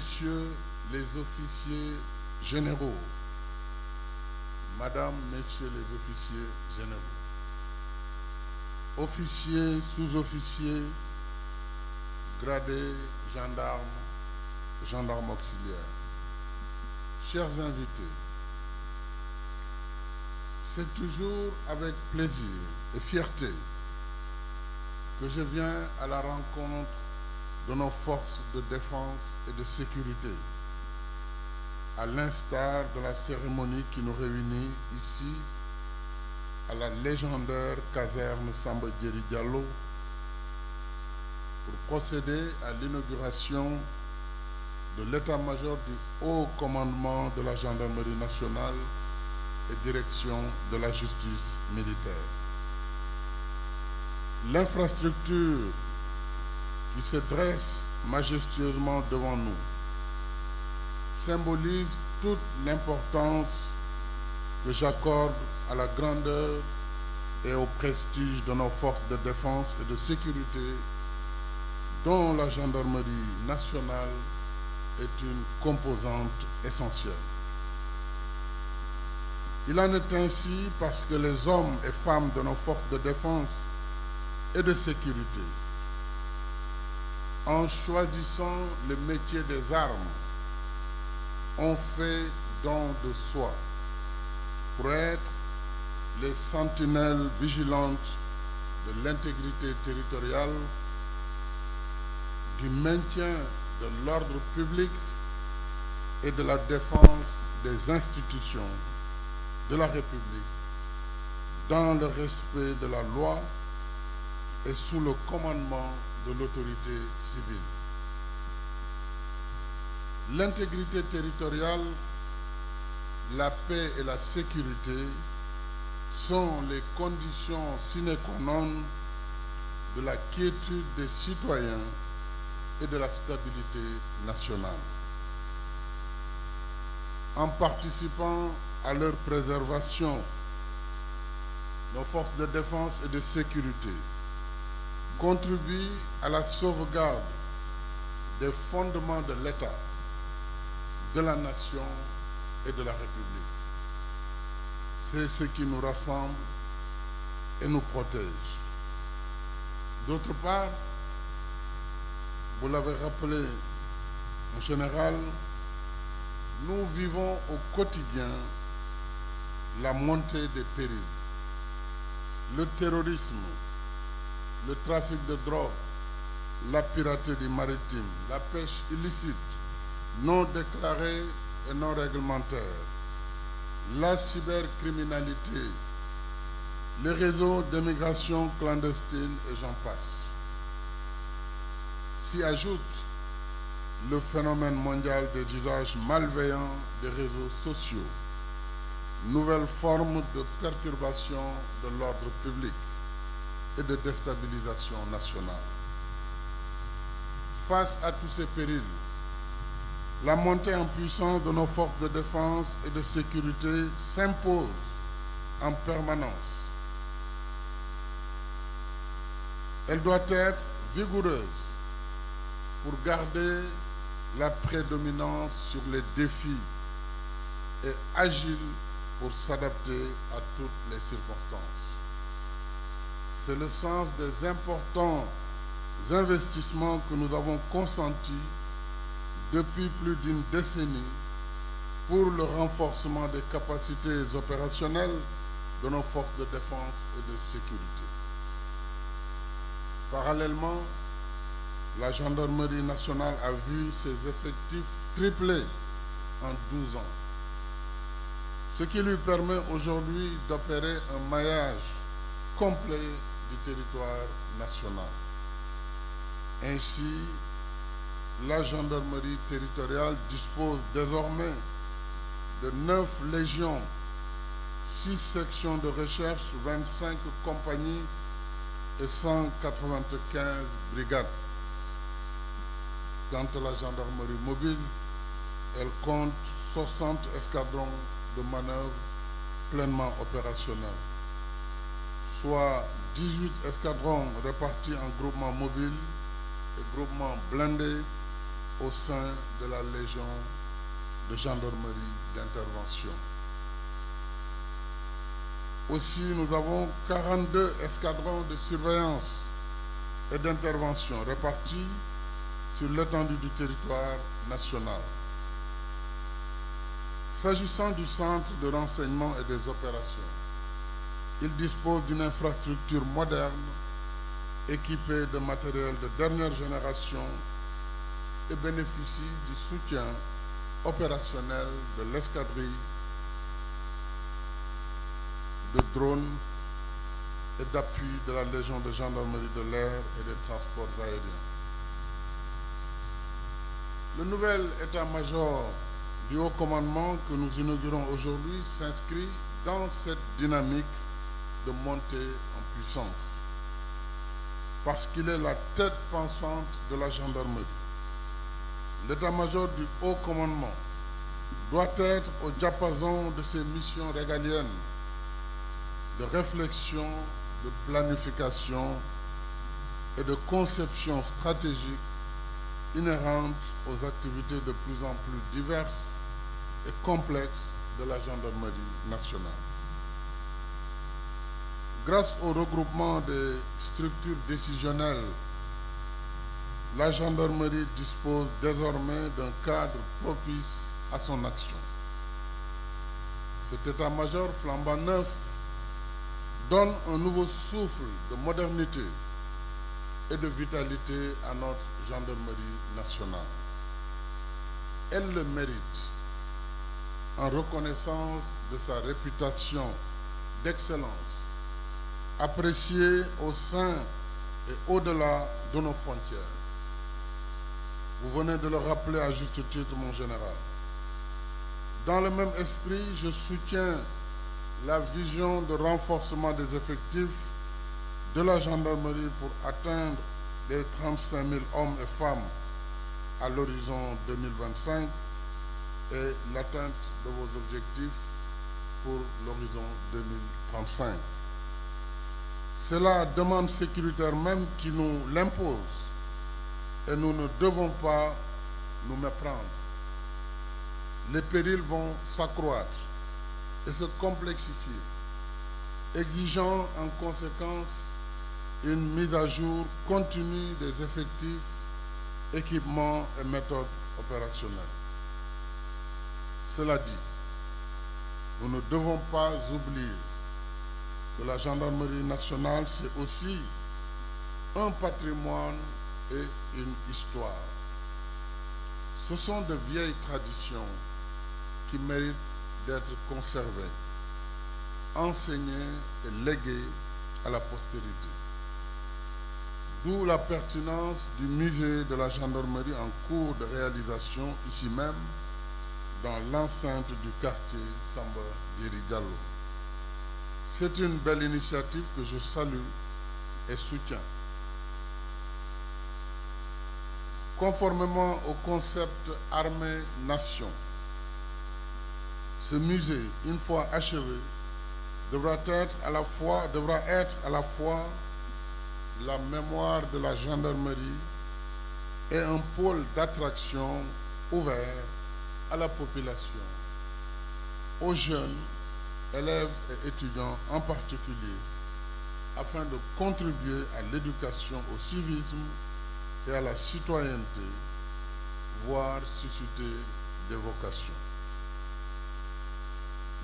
Messieurs les officiers généraux, Madame, Messieurs les officiers généraux, officiers, sous-officiers, gradés, gendarmes, gendarmes auxiliaires, chers invités, c'est toujours avec plaisir et fierté que je viens à la rencontre de nos forces de défense et de sécurité, à l'instar de la cérémonie qui nous réunit ici à la légendaire caserne Samba Diéry Diallo pour procéder à l'inauguration de l'état-major du haut commandement de la gendarmerie nationale et direction de la justice militaire. L'infrastructure qui se dresse majestueusement devant nous symbolise toute l'importance que j'accorde à la grandeur et au prestige de nos forces de défense et de sécurité, dont la gendarmerie nationale est une composante essentielle. Il en est ainsi parce que les hommes et femmes de nos forces de défense et de sécurité, en choisissant le métier des armes, ont fait don de soi pour être les sentinelles vigilantes de l'intégrité territoriale, du maintien de l'ordre public et de la défense des institutions de la République dans le respect de la loi et sous le commandement de l'autorité civile. L'intégrité territoriale, la paix et la sécurité sont les conditions sine qua non de la quiétude des citoyens et de la stabilité nationale. En participant à leur préservation, nos forces de défense et de sécurité contribuent à la sauvegarde des fondements de l'État, de la nation et de la République. C'est ce qui nous rassemble et nous protège. D'autre part, vous l'avez rappelé, mon général, nous vivons au quotidien la montée des périls. Le terrorisme, le trafic de drogue, la piraterie maritime, la pêche illicite, non déclarée et non réglementaire, la cybercriminalité, les réseaux d'immigration clandestine et j'en passe. S'y ajoute le phénomène mondial des usages malveillants des réseaux sociaux, nouvelle forme de perturbation de l'ordre public et de déstabilisation nationale. Face à tous ces périls, la montée en puissance de nos forces de défense et de sécurité s'impose en permanence. Elle doit être vigoureuse pour garder la prédominance sur les défis et agile pour s'adapter à toutes les circonstances. C'est le sens des importants investissements que nous avons consentis depuis plus d'une décennie pour le renforcement des capacités opérationnelles de nos forces de défense et de sécurité. Parallèlement, la gendarmerie nationale a vu ses effectifs tripler en 12 ans, ce qui lui permet aujourd'hui d'opérer un maillage complet du territoire national. Ainsi, la gendarmerie territoriale dispose désormais de 9 légions, 6 sections de recherche, 25 compagnies et 195 brigades. Quant à la gendarmerie mobile, elle compte 60 escadrons de manœuvre pleinement opérationnels, soit 18 escadrons répartis en groupements mobiles et groupements blindés au sein de la Légion de gendarmerie d'intervention. Aussi, nous avons 42 escadrons de surveillance et d'intervention répartis sur l'étendue du territoire national. S'agissant du centre de renseignement et des opérations, il dispose d'une infrastructure moderne, équipée de matériel de dernière génération et bénéficie du soutien opérationnel de l'escadrille de drones et d'appui de la Légion de gendarmerie de l'air et des transports aériens. Le nouvel état-major du haut commandement que nous inaugurons aujourd'hui s'inscrit dans cette dynamique de montée en puissance, parce qu'il est la tête pensante de la gendarmerie. L'état-major du haut commandement doit être au diapason de ses missions régaliennes de réflexion, de planification et de conception stratégique inhérentes aux activités de plus en plus diverses et complexes de la gendarmerie nationale. Grâce au regroupement des structures décisionnelles, la gendarmerie dispose désormais d'un cadre propice à son action. Cet état-major flambant neuf donne un nouveau souffle de modernité et de vitalité à notre gendarmerie nationale. Elle le mérite en reconnaissance de sa réputation d'excellence, appréciée au sein et au-delà de nos frontières. Vous venez de le rappeler à juste titre, mon général. Dans le même esprit, je soutiens la vision de renforcement des effectifs de la gendarmerie pour atteindre les 35 000 hommes et femmes à l'horizon 2025 et l'atteinte de vos objectifs pour l'horizon 2035. C'est la demande sécuritaire même qui nous l'impose et nous ne devons pas nous méprendre. Les périls vont s'accroître et se complexifier, exigeant en conséquence une mise à jour continue des effectifs, équipements et méthodes opérationnelles. Cela dit, nous ne devons pas oublier que la gendarmerie nationale, c'est aussi un patrimoine et une histoire. Ce sont de vieilles traditions qui méritent d'être conservées, enseignées et léguées à la postérité. D'où la pertinence du musée de la gendarmerie en cours de réalisation ici même, dans l'enceinte du quartier Samba Diéry Diallo. C'est une belle initiative que je salue et soutiens. Conformément au concept armée-nation, ce musée, une fois achevé, devra être à la fois la mémoire de la gendarmerie et un pôle d'attraction ouvert à la population, aux jeunes, élèves et étudiants en particulier, afin de contribuer à l'éducation au civisme et à la citoyenneté, voire susciter des vocations.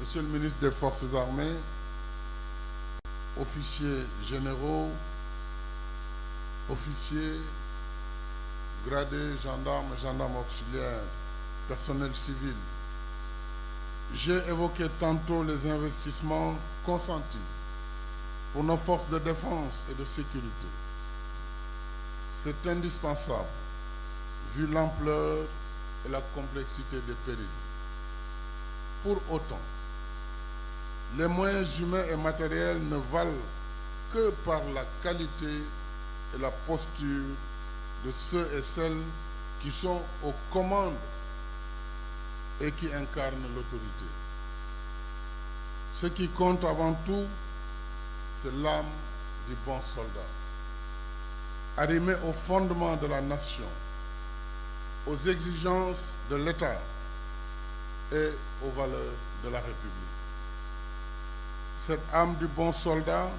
Monsieur le ministre des Forces armées, officiers généraux, officiers, gradés, gendarmes, gendarmes auxiliaires, personnel civil, j'ai évoqué tantôt les investissements consentis pour nos forces de défense et de sécurité. C'est indispensable, vu l'ampleur et la complexité des périls. Pour autant, les moyens humains et matériels ne valent que par la qualité et la posture de ceux et celles qui sont aux commandes et qui incarnent l'autorité. Ce qui compte avant tout, c'est l'âme du bon soldat, arrimé au fondement de la nation, aux exigences de l'État et aux valeurs de la République. Cette âme du bon soldat,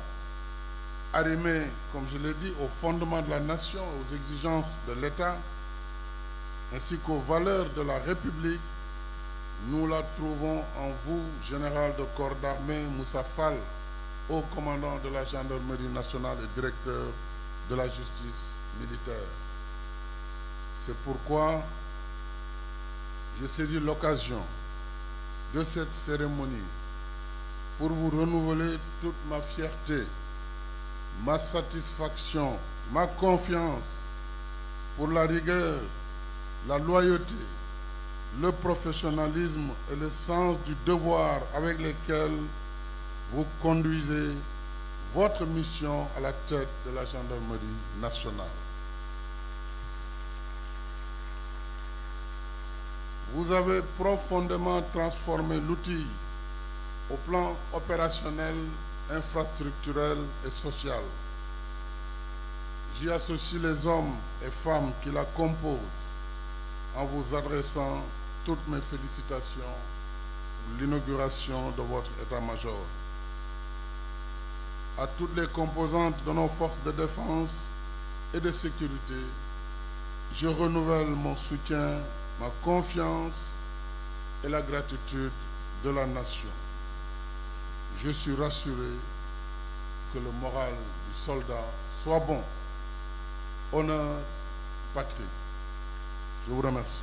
arrimée, comme je l'ai dit, au fondement de la nation, aux exigences de l'État, ainsi qu'aux valeurs de la République, nous la trouvons en vous, général de corps d'armée Moussa Fall, haut commandant de la gendarmerie nationale et directeur de la justice militaire. C'est pourquoi je saisis l'occasion de cette cérémonie pour vous renouveler toute ma fierté, ma satisfaction, ma confiance pour la rigueur, la loyauté, le professionnalisme et le sens du devoir avec lesquels vous conduisez votre mission à la tête de la gendarmerie nationale. Vous avez profondément transformé l'outil au plan opérationnel, infrastructurel et social. J'y associe les hommes et femmes qui la composent en vous adressant toutes mes félicitations pour l'inauguration de votre état-major. À toutes les composantes de nos forces de défense et de sécurité, je renouvelle mon soutien, ma confiance et la gratitude de la nation. Je suis rassuré que le moral du soldat soit bon. Honneur, patrie. Je vous remercie.